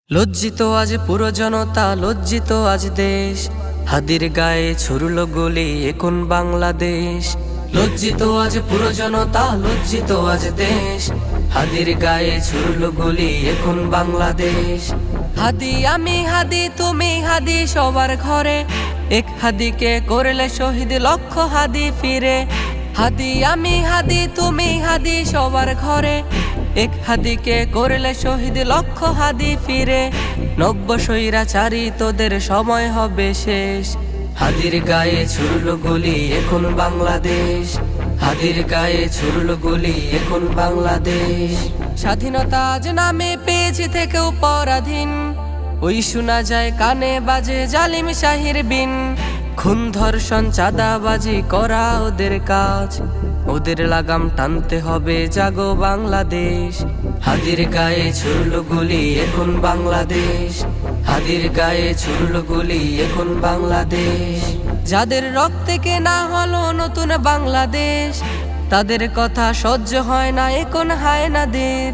লজ্জিত আজ পুরো জনতা, লজ্জিত আজ দেশ। হাদির গায়ে ছুড়ল গুলি, এখন বাংলাদেশ। লজ্জিত আজ পুরো জনতা, লজ্জিত আজ দেশ। হাদির গায়ে ছুড়ল গুলি, এখন বাংলাদেশ। হাদি আমি হাদি তুমি হাদি সবার ঘরে, এক হাদিকে করলে শহীদ লক্ষ হাদি ফিরে। হাদি আমি হাদি তুমি হাদি সবার ঘরে, এক হাদিকে করলে শহীদ লক্ষ হাদি ফিরে। নব্য স্বৈরাচারী তোদের সময় হবে শেষ। হাদির গায়ে ছুড়ল গুলি, এখন বাংলাদেশ। হাদির গায়ে ছুড়ল গুলি, এখন বাংলাদেশ। স্বাধীনতা আজ নামে পেয়েছি থেকেও পরাধীন, ওই শোনা যায় কানে বাজে জালিম শাহির বিন। খুন ধর্ষণ চাঁদাবাজি করা ওদের কাজ, ওদের লাগাম টানতে হবে, জাগো বাংলাদেশ। হাদির গায়ে ছুড়ল গুলি, এখন বাংলাদেশ। হাদির গায়ে ছুড়ল গুলি, এখন বাংলাদেশ। যাদের রক্তে কেনা হলো নতুন বাংলাদেশ, তাদের কথা সহ্য হয় না এখন হায়নাদের।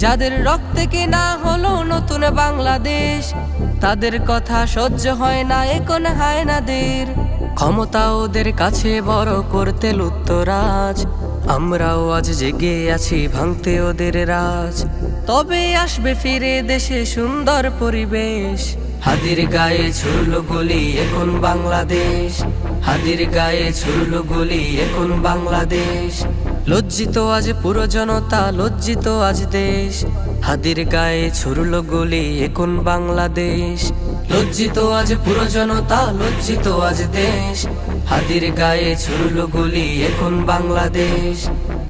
যাদের রক্তে কেনা হলো নতুন বাংলাদেশ, তাদের কথা সহ্য হয় না এখন হায়নাদের। ক্ষমতা ওদের কাছে বড় করতে লুত্তরাজ, আমরাও আজ জেগে আছি ভাঙতে ওদের রাজ। তবে আসবে ফিরে দেশে সুন্দর পরিবেশ। হাদির গায়ে ছুড়ল গুলি, এখন বাংলাদেশ। হাদির গায়ে ছুড়ল গুলি, এখন বাংলাদেশ। লজ্জিত আজ পুরো জনতা, লজ্জিত আজ দেশ। হাদির গায়ে ছুড়ল গুলি, এখন বাংলাদেশ। লজ্জিত আজ পুরো জনতা, লজ্জিত আজ দেশ। হাদির গায়ে ছুড়ল গুলি, এখন বাংলাদেশ।